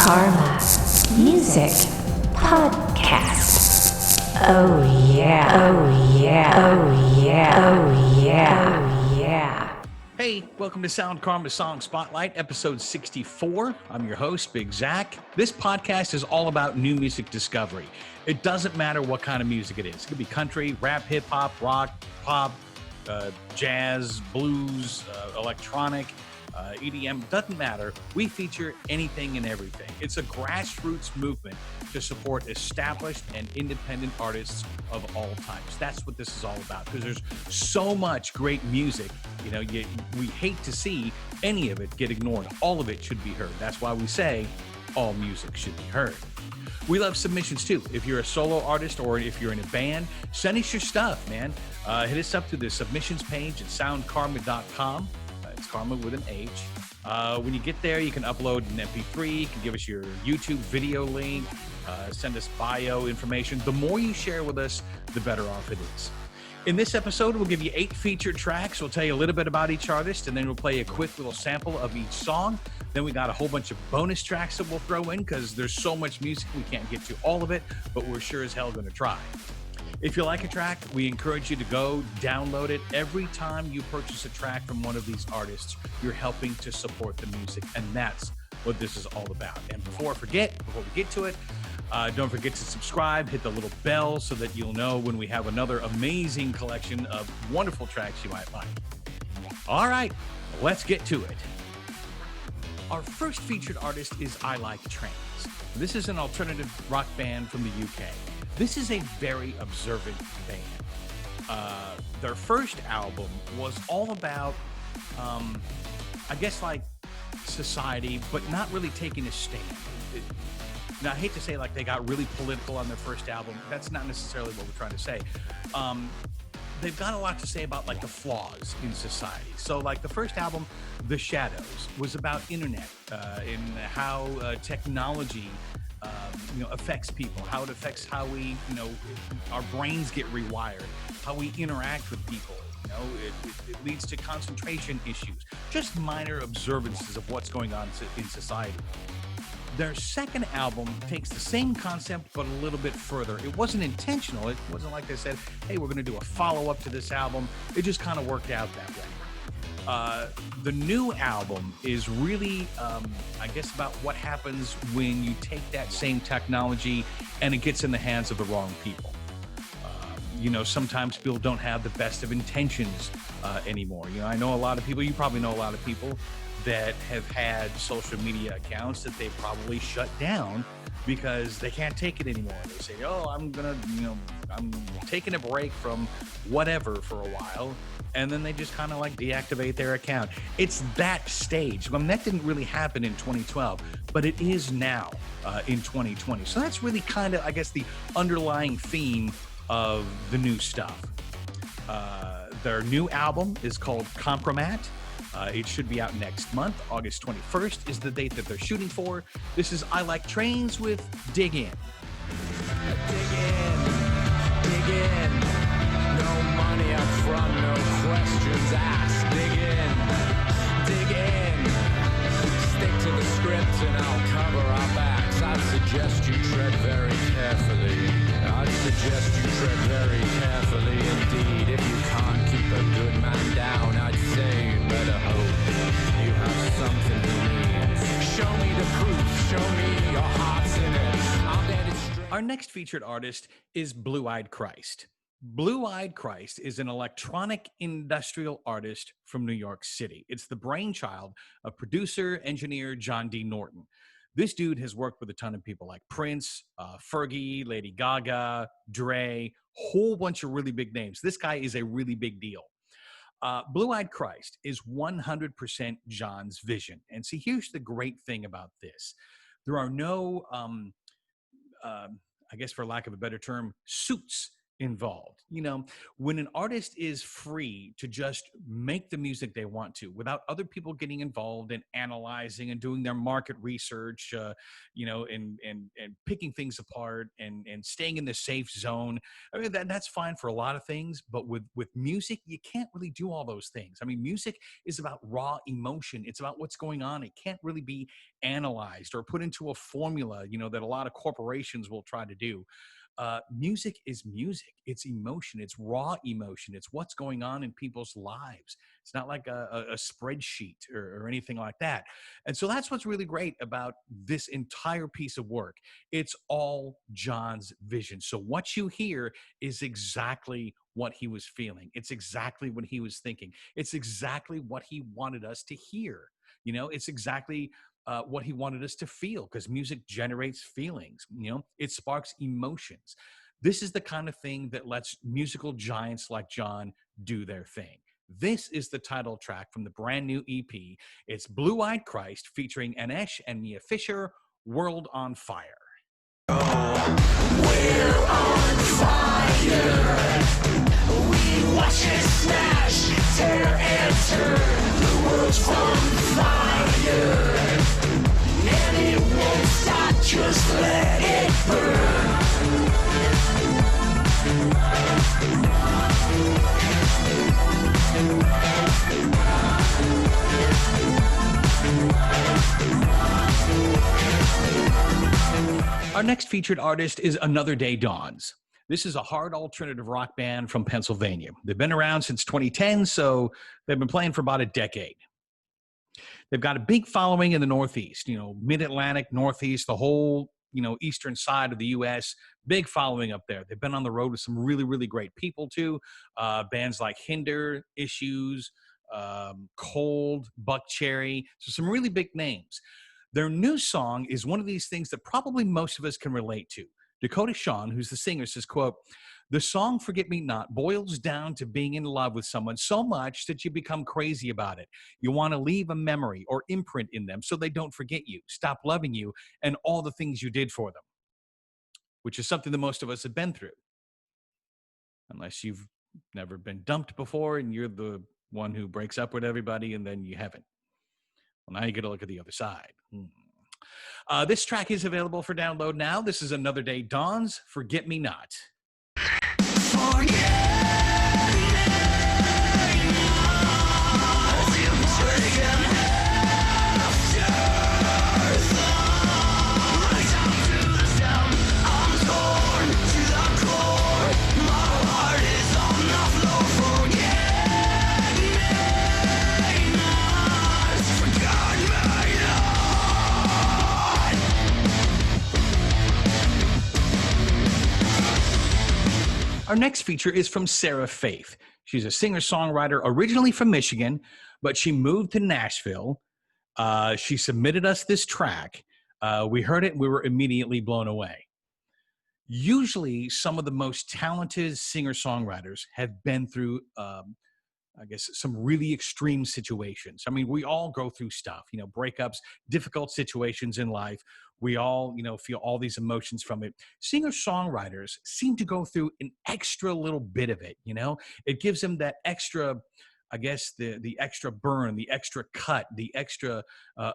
KHARMA Music Podcast. Oh yeah, oh yeah, oh yeah, oh yeah, oh yeah. Hey, welcome to Sound Karma Song Spotlight, episode 64. I'm your host, Big Zach. This podcast is all about new music discovery. It doesn't matter what kind of music it is. It could be country, rap, hip-hop, rock, pop, jazz, blues, electronic, EDM, doesn't matter. We feature anything and everything. It's a grassroots movement to support established and independent artists of all types. That's what this is all about, because there's so much great music. You know, we hate to see any of it get ignored. All of it should be heard. That's why we say all music should be heard. We love submissions too. If you're a solo artist or if you're in a band, send us your stuff, man. Hit us up to the submissions page at soundkarma.com. It's Karma with an H. When you get there, you can upload an MP3. You can give us your YouTube video link. Send us bio information. The more you share with us, the better off it is. In this episode, we'll give you 8 featured tracks. We'll tell you a little bit about each artist, and then we'll play a quick little sample of each song. Then we got a whole bunch of bonus tracks that we'll throw in because there's so much music we can't get to all of it, but we're sure as hell going to try. If you like a track, we encourage you to go download it. Every time you purchase a track from one of these artists, you're helping to support the music, and that's what this is all about. And before we get to it, don't forget to subscribe, hit the little bell so that you'll know when we have another amazing collection of wonderful tracks you might like. All right, let's get to it. Our first featured artist is I Like Trains. This is an alternative rock band from the UK. This is a very observant band. Their first album was all about, I guess, like society, but not really taking a stand. Now, I hate to say like they got really political on their first album. That's not necessarily what we're trying to say. They've got a lot to say about like the flaws in society. So like the first album, The Shadows, was about internet and how technology affects people, how it affects how we, our brains get rewired, how we interact with people. It leads to concentration issues, just minor observances of what's going on in society. Their second album takes the same concept, but a little bit further. It wasn't intentional. It wasn't like they said, hey, we're going to do a follow-up to this album. It just kind of worked out that way. The new album is really, I guess, about what happens when you take that same technology and it gets in the hands of the wrong people. Sometimes people don't have the best of intentions anymore. I know a lot of people, you probably know a lot of people that have had social media accounts that they probably shut down because they can't take it anymore. They say, oh, I'm taking a break from whatever for a while. And then they just kind of like deactivate their account. It's that stage. I mean, that didn't really happen in 2012, but it is now in 2020. So that's really kind of, I guess, the underlying theme of the new stuff. Their new album is called Compromat. It should be out next month. August 21st is the date that they're shooting for. This is I Like Trains with Dig In. Dig in, dig in. No money up front, no questions asked. Dig in. Stick to the script and I'll cover our backs. I'd suggest you tread very carefully. Indeed. If you can't keep a good man down, I'd say you better hope you have something he needs. Show me the proof, show me your heart's in it. I'll get it straight. Our next featured artist is BlueEyed Christ. BlueEyed Christ is an electronic industrial artist from New York City. It's the brainchild of producer, engineer John D. Norton. This dude has worked with a ton of people like Prince, Fergie, Lady Gaga, Dre, whole bunch of really big names. This guy is a really big deal. BlueEyed Christ is 100% John's vision. And see, here's the great thing about this. There are no, I guess for lack of a better term, suits involved. You know, when an artist is free to just make the music they want to without other people getting involved and analyzing and doing their market research, and picking things apart and staying in the safe zone. I mean, that's fine for a lot of things, but with music, you can't really do all those things. I mean, music is about raw emotion. It's about what's going on. It can't really be analyzed or put into a formula, that a lot of corporations will try to do. Music is music. It's emotion. It's raw emotion. It's what's going on in people's lives. It's not like a spreadsheet or anything like that. And so that's what's really great about this entire piece of work. It's all John's vision. So what you hear is exactly what he was feeling. It's exactly what he was thinking. It's exactly what he wanted us to hear. It's exactly what he wanted us to feel, because music generates feelings. It sparks emotions. This is the kind of thing that lets musical giants like John do their thing. This is the title track from the brand new EP. It's Blue-Eyed Christ featuring Anesh and Mia Fisher, World on Fire. We're on fire. We watch it smash, tear and turn. The world's on fire, and it won't stop. Just let it burn. Our next featured artist is Another Day Dawns. This is a hard alternative rock band from Pennsylvania. They've been around since 2010, so they've been playing for about a decade. They've got a big following in the Northeast, Mid-Atlantic, Northeast, the whole, eastern side of the U.S., big following up there. They've been on the road with some really, really great people, too. Bands like Hinder, Issues, Cold, Buck Cherry, so some really big names. Their new song is one of these things that probably most of us can relate to. Dakota Shawn, who's the singer, says, quote, "The song Forget Me Not boils down to being in love with someone so much that you become crazy about it. You want to leave a memory or imprint in them so they don't forget you, stop loving you, and all the things you did for them," which is something that most of us have been through. Unless you've never been dumped before and you're the one who breaks up with everybody and then you haven't. Well, now you get to look at the other side. This track is available for download now. This is Another Day Dawns, Forget Me Not. Our next feature is from Sarah Faith. She's a singer-songwriter originally from Michigan, but she moved to Nashville. She submitted us this track. We heard it. We were immediately blown away. Usually, some of the most talented singer-songwriters have been through, some really extreme situations. I mean, we all go through stuff, breakups, difficult situations in life. We all, feel all these emotions from it. Singer-songwriters seem to go through an extra little bit of it, It gives them that extra, the extra burn, the extra cut, the extra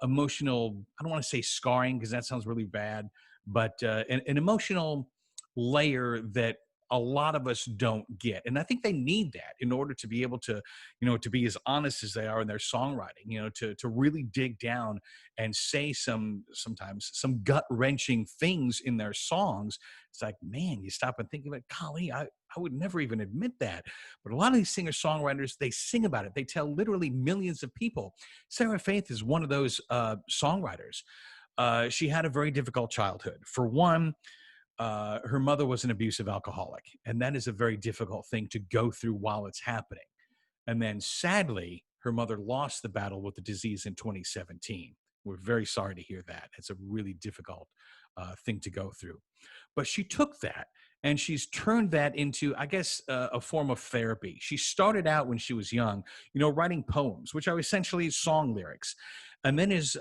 emotional, I don't want to say scarring because that sounds really bad, but an emotional layer that a lot of us don't get. And I think they need that in order to be able to, to be as honest as they are in their songwriting, to really dig down and say sometimes some gut wrenching things in their songs. It's like, man, you stop and think about, golly, I would never even admit that. But a lot of these singer-songwriters, they sing about it. They tell literally millions of people. Sarah Faith is one of those songwriters. She had a very difficult childhood. For one, her mother was an abusive alcoholic, and that is a very difficult thing to go through while it's happening. And then sadly, her mother lost the battle with the disease in 2017. We're very sorry to hear that. It's a really difficult thing to go through. But she took that And she's turned that into, I guess, a form of therapy. She started out when she was young, writing poems, which are essentially song lyrics. And then as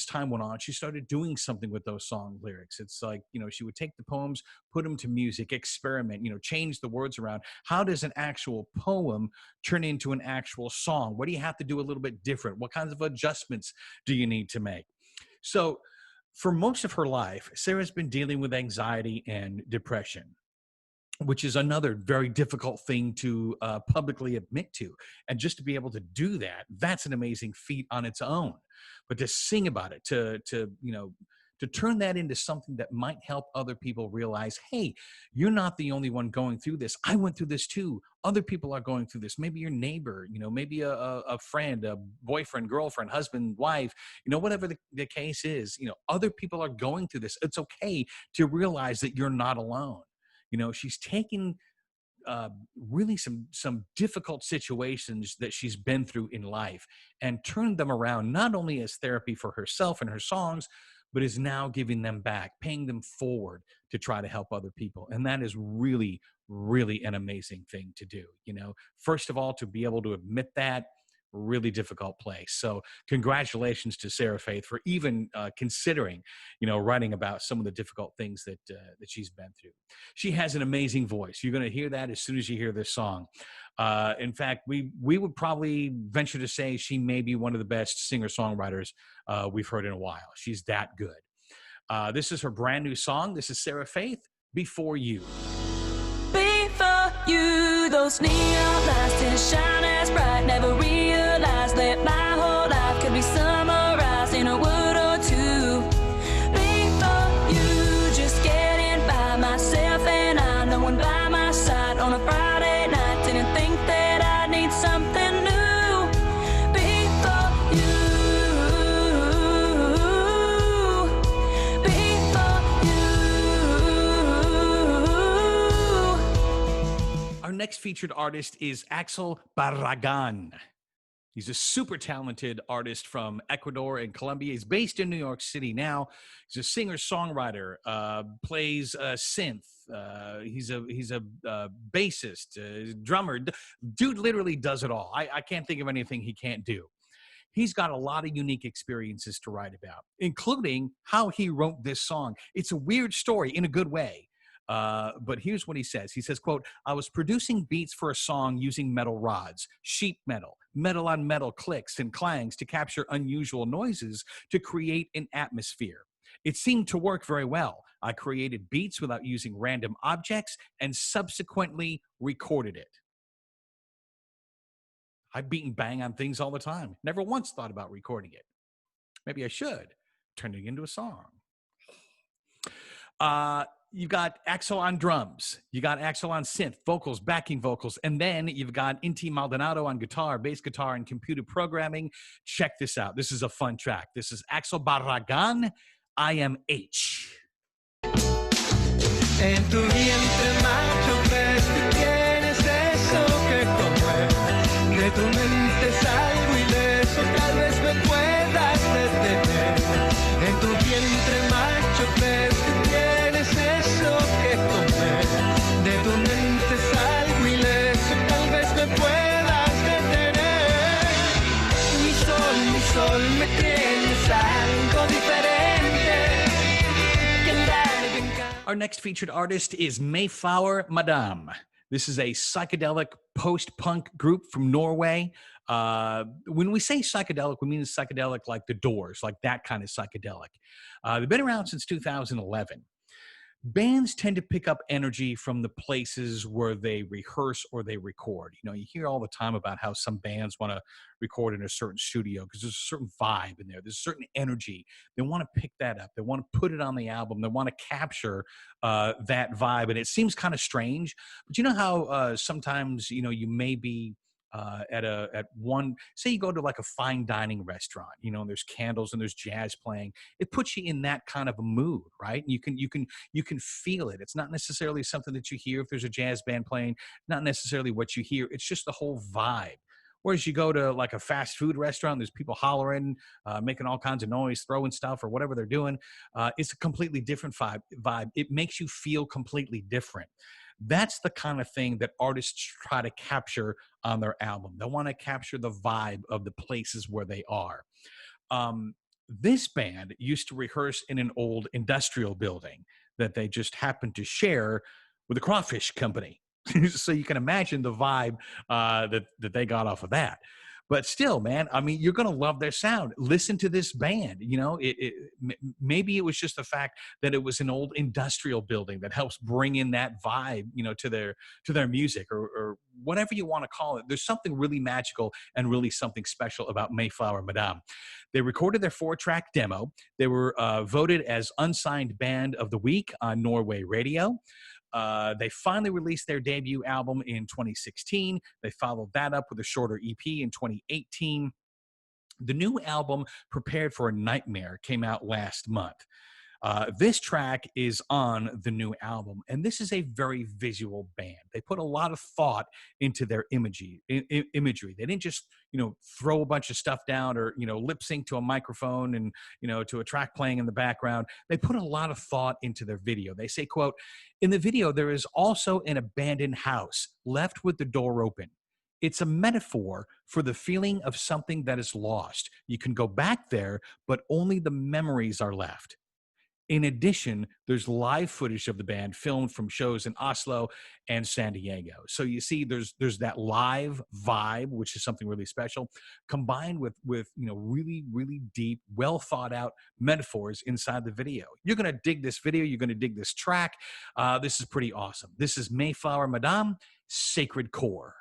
time went on, she started doing something with those song lyrics. It's like, she would take the poems, put them to music, experiment, change the words around. How does an actual poem turn into an actual song? What do you have to do a little bit different? What kinds of adjustments do you need to make? So for most of her life, Sarah's been dealing with anxiety and depression, which is another very difficult thing to publicly admit to. And just to be able to do that, that's an amazing feat on its own. But to sing about it, to turn that into something that might help other people realize, hey, you're not the only one going through this. I went through this too. Other people are going through this. Maybe your neighbor, maybe a friend, a boyfriend, girlfriend, husband, wife, whatever the case is, other people are going through this. It's okay to realize that you're not alone. She's taken really some difficult situations that she's been through in life and turned them around, not only as therapy for herself and her songs, but is now giving them back, paying them forward to try to help other people. And that is really, really an amazing thing to do. First of all, to be able to admit that, really difficult place. So congratulations to Sarah Faith for even considering, writing about some of the difficult things that she's been through. She has an amazing voice. You're going to hear that as soon as you hear this song. In fact, we would probably venture to say she may be one of the best singer-songwriters we've heard in a while. She's that good. This is her brand new song. This is Sarah Faith, Before You. Before you, those neon lights didn't shine as bright. Never realized that my whole life could be summarized in a word or two. Before you, just getting by myself and I, no one by my side on a Friday night. Didn't think that I'd need something new. Before you, before you. Our next featured artist is Axel Barragan. He's a super talented artist from Ecuador and Colombia. He's based in New York City now. He's a singer-songwriter, plays synth. He's a bassist, drummer. Dude literally does it all. I can't think of anything he can't do. He's got a lot of unique experiences to write about, including how he wrote this song. It's a weird story in a good way. But here's what he says. He says, quote, I was producing beats for a song using metal rods, sheet metal, metal on metal clicks and clangs to capture unusual noises to create an atmosphere. It seemed to work very well. I created beats without using random objects and subsequently recorded it. I beat and bang on things all the time. Never once thought about recording it. Maybe I should. Turn it into a song. You've got Axel on drums. You got Axel on synth, vocals, backing vocals. And then you've got Inti Maldonado on guitar, bass guitar, and computer programming. Check this out. This is a fun track. This is Axel Barragan, I Am H. En tu vientre macho ves que tienes eso que comer. De tu mente salgo ileso, tal vez me puedas detener. En tu vientre macho ves que tienes eso que comer. De tu mente salgo ileso, tal vez me puedas detener. Mi sol me tienes algo diferente. Our next featured artist is Mayflower Madam. This is a psychedelic post-punk group from Norway. When we say psychedelic, we mean psychedelic like The Doors, like that kind of psychedelic. They've been around since 2011. Bands tend to pick up energy from the places where they rehearse or they record. You hear all the time about how some bands want to record in a certain studio because there's a certain vibe in there. There's a certain energy. They want to pick that up. They want to put it on the album. They want to capture that vibe. And it seems kind of strange, but you know how sometimes, you may be at one, say you go to like a fine dining restaurant, and there's candles and there's jazz playing. It puts you in that kind of a mood, right? And you can feel it. It's not necessarily something that you hear if there's a jazz band playing, not necessarily what you hear. It's just the whole vibe. Whereas you go to like a fast food restaurant, there's people hollering, making all kinds of noise, throwing stuff or whatever they're doing. It's a completely different vibe. It makes you feel completely different. That's the kind of thing that artists try to capture on their album. They want to capture the vibe of the places where they are. This band used to rehearse in an old industrial building that they just happened to share with a crawfish company. So you can imagine the vibe that they got off of that. But still, man, I mean, you're gonna love their sound. Listen to this band. You know, maybe it was just the fact that it was an old industrial building that helps bring in that vibe, you know, to their music or whatever you want to call it. There's something really magical and really something special about Mayflower Madam. They recorded their 4-track demo. They were voted as Unsigned Band of the Week on Norway Radio. They finally released their debut album in 2016. They followed that up with a shorter EP in 2018. The new album, Prepared for a Nightmare, came out last month. This track is on the new album, and this is a very visual band. They put a lot of thought into their imagery. They didn't just, you know, throw a bunch of stuff down or, you know, lip sync to a microphone and, you know, to a track playing in the background. They put a lot of thought into their video. They say, quote, "In the video, there is also an abandoned house left with the door open. It's a metaphor for the feeling of something that is lost. You can go back there, but only the memories are left." In addition, there's live footage of the band filmed from shows in Oslo and San Diego. So you see, there's that live vibe, which is something really special, combined with you know, really deep, well thought out metaphors inside the video. You're gonna dig this video. You're gonna dig this track. This is pretty awesome. This is Mayflower Madam, Sacred Core.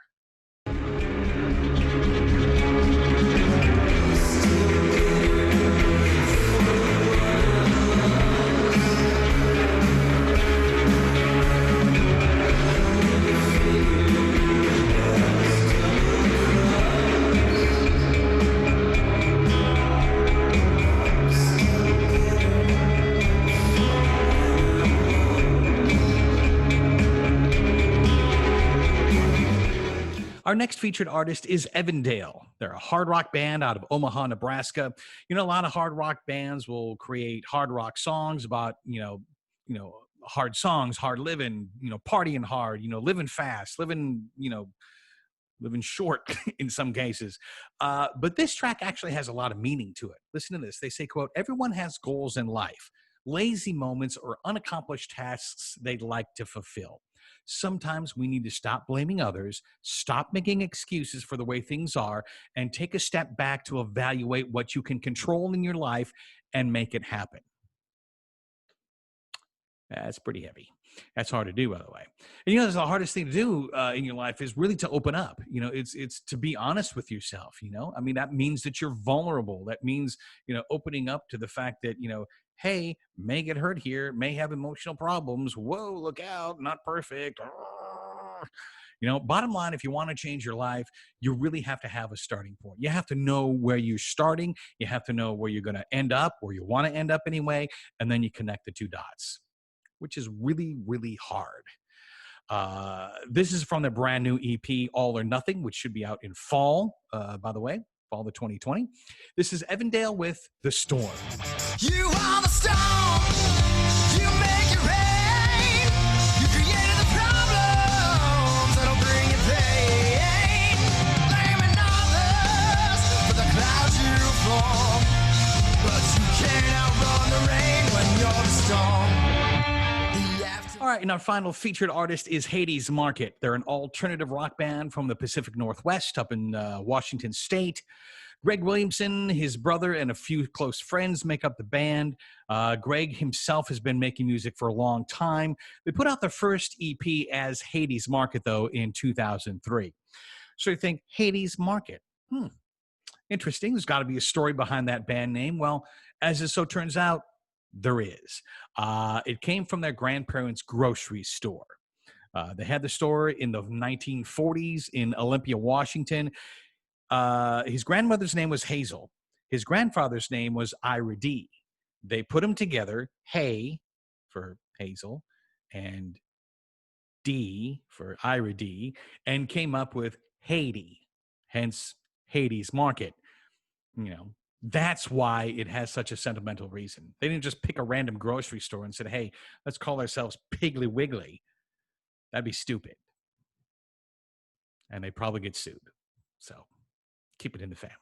Our next featured artist is Evandale. They're a hard rock band out of Omaha, Nebraska. You know, a lot of hard rock bands will create hard rock songs about, you know, hard songs, hard living, you know, partying hard, you know, living fast, living, you know, living short in some cases. But this track actually has a lot of meaning to it. Listen to this. They say, quote, "Everyone has goals in life, lazy moments or unaccomplished tasks they'd like to fulfill. Sometimes we need to stop blaming others, stop making excuses for the way things are, and take a step back to evaluate what you can control in your life and make it happen." That's pretty heavy. That's hard to do, by the way. And you know, the hardest thing to do in your life is really to open up. You know, it's to be honest with yourself. You know, I mean, that means that you're vulnerable. That means, you know, opening up to the fact that, you know, hey, may get hurt here, may have emotional problems. Whoa, look out, not perfect. You know, bottom line, if you want to change your life, you really have to have a starting point. You have to know where you're starting. You have to know where you're going to end up, where you want to end up anyway, and then you connect the two dots, which is really hard. This is from their brand new EP, All or Nothing, which should be out in fall, by the way, fall of 2020. This is Evandale with The Storm. You are the storm. You make it rain. You created the problems that'll bring you pain. Blaming others for the clouds you form, but you can't outrun the rain when you're the storm. All right, and our final featured artist is Hades Market. They're an alternative rock band from the Pacific Northwest up in Washington State. Greg Williamson, his brother, and a few close friends make up the band. Greg himself has been making music for a long time. They put out their first EP as Hades Market, though, in 2003. So you think, Hades Market? Interesting. There's got to be a story behind that band name. Well, as it so turns out, there is. It came from their grandparents' grocery store. They had the store in the 1940s in Olympia, Washington. His grandmother's name was Hazel. His grandfather's name was Ira D. They put them together, Hay for Hazel and D for Ira D, and came up with Haiti. hence Hades Market. You know, that's why it has such a sentimental reason. They didn't just pick a random grocery store and said, hey, let's call ourselves Piggly Wiggly. That'd be stupid. And they'd probably get sued. So keep it in the family.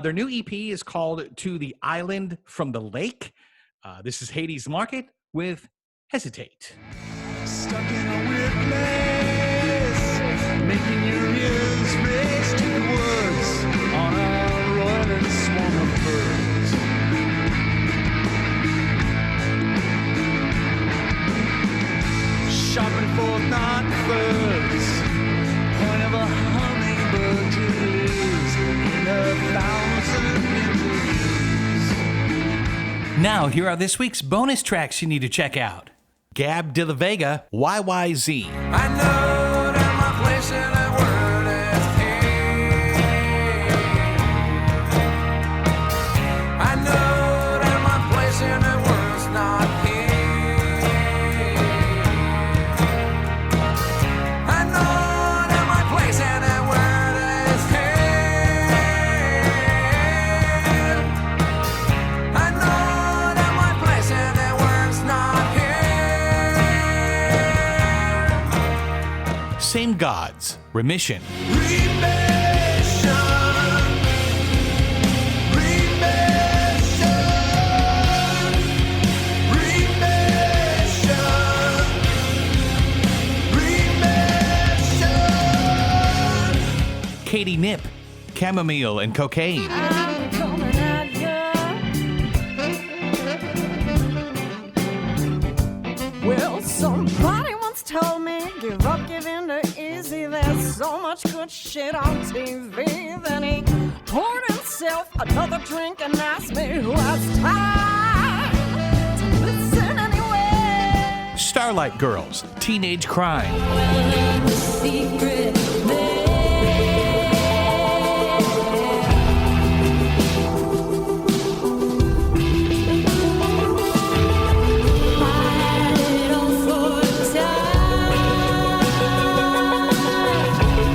Their new EP is called To the Island from the Lake. This is Hades Market with Hesitate. Stuck in a weird place, making your ears race to the woods on a roiling swarm of birds. Shopping for not-birds, point of a hummingbird to lose in 1,000 interviews. Now, here are this week's bonus tracks you need to check out. Gab de la Vega, YYZ. I know that my place in the world is here. I know that my place in the world's not here. I know that my place in the world is here. I know that my place in the world's not here. Same Gods, Remission. Katie Nip, Chamomile and Cocaine. I'm coming at ya. Well, somebody once told me, give up, give in to easy. There's so much good shit on TV. Then he poured himself another drink and asked me who has time to listen anyway. Starlight Girls, Teenage Crime. Well, the secret there. Hide it all for a time.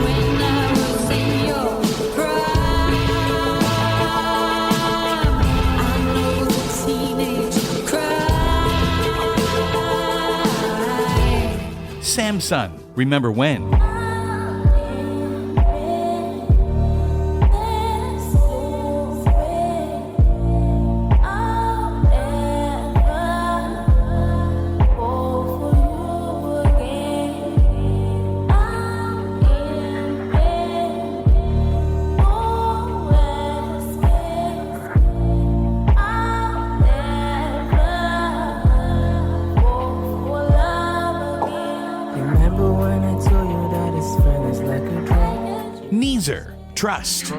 When I was in your prime, I know the teenage cry. Samson, Remember When. Remember when I told you that it's fun is like a drug? Neezer, Trust.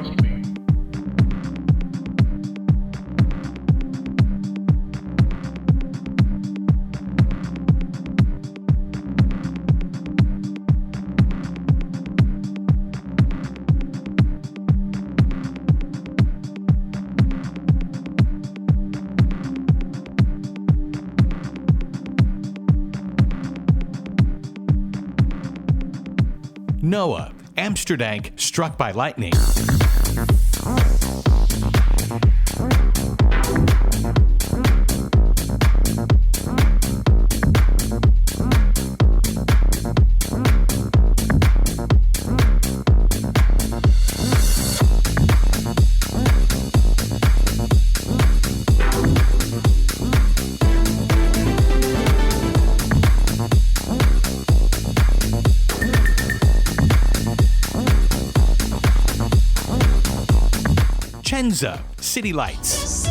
Noah, Amsterdam, Struck by Lightning. Chenza, City Lights.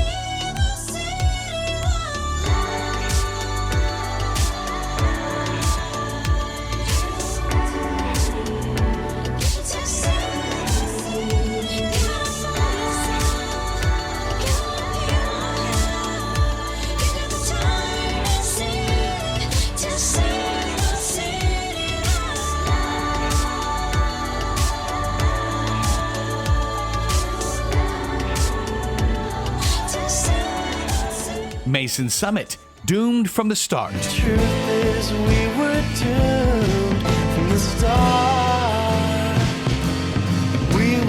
Mason Summit, Doomed from the Start. Truth is we were doomed from the start. We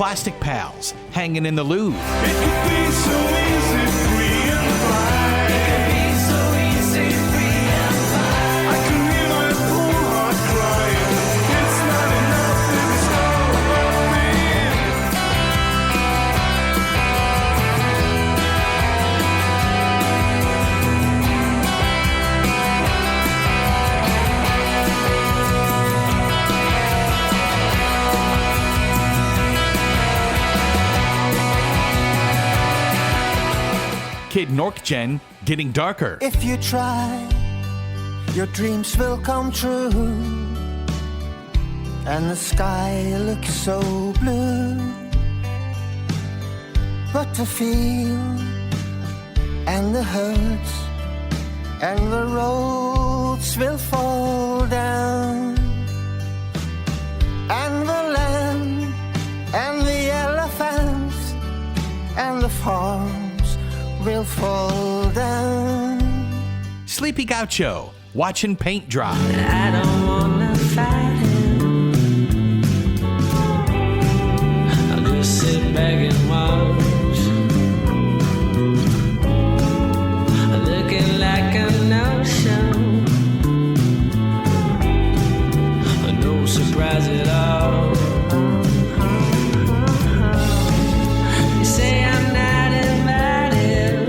Plastic Pals, Hanging in the Louvre. It could be so easy, free and fine. It could be so easy, free and fine. I can hear my poor heart crying. It's not enough if it's all about me. Kid Norkgen, Getting Darker. If you try, your dreams will come true. And the sky looks so blue. But the feel and the hurts and the roads will fall down. And the land and the elephants and the farms will fall down. Sleepy Gaucho, Watching Paint Dry. I don't wanna fight him. I'll just sit back and watch. Looking like a no-show. No surprise at all. You say I'm not invited.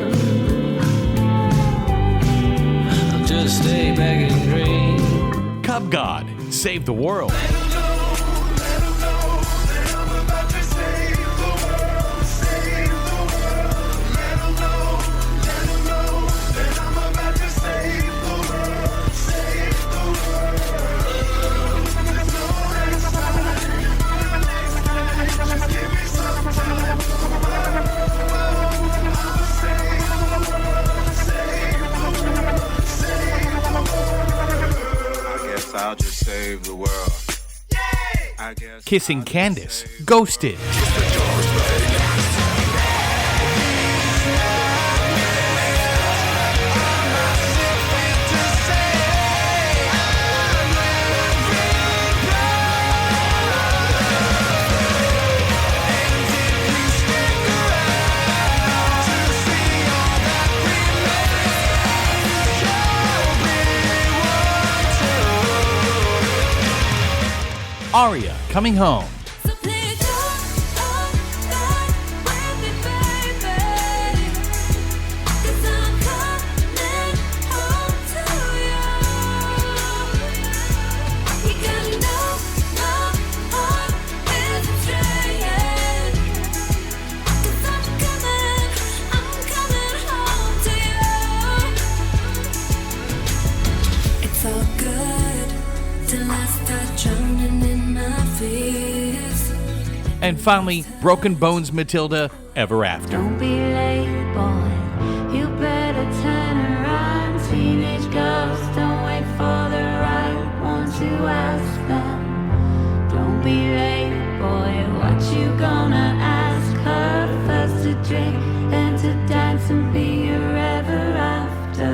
I'll just stay back and dream. Cub God, Save the World. I'll just save the world. I guess Kissing Candace, Ghosted. Aria, Coming Home. So please don't back with me, baby. 'Cause I'm coming home to you. You got no heart is betraying. 'Cause I'm coming home to you. It's all good till I start drowning in my fears. And finally, Broken Bones Matilda, Ever After. Don't be late, boy. You better turn around. Teenage girls don't wait for the right one to ask them. Don't be late, boy. What you gonna ask her? First to drink, then to dance and be your ever after.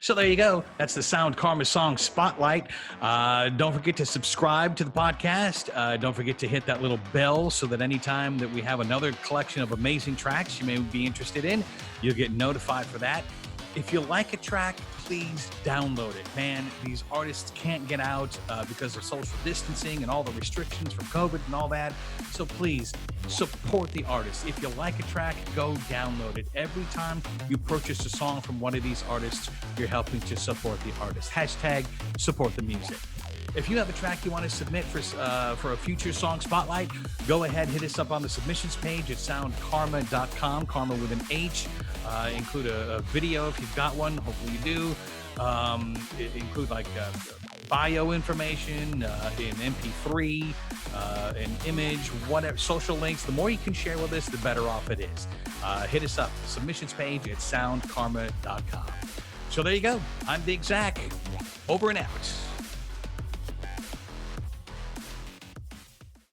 So there you go. That's the Sound Karma Song Spotlight. Don't forget to subscribe to the podcast. Don't forget to hit that little bell so that anytime that we have another collection of amazing tracks you may be interested in, you'll get notified for that. If you like a track, please download it. Man, these artists can't get out because of social distancing and all the restrictions from COVID and all that. So please support the artists. If you like a track, go download it. Every time you purchase a song from one of these artists, you're helping to support the artist. Hashtag support the music. If you have a track you want to submit for a future song spotlight, go ahead, hit us up on the submissions page at soundkarma.com, karma with an H. Include a video if you've got one. Hopefully you do. Include like bio information, an MP3, an image, whatever, social links. The more you can share with us, the better off it is. Hit us up, submissions page at soundkarma.com. So there you go. I'm Big Zach. Over and out.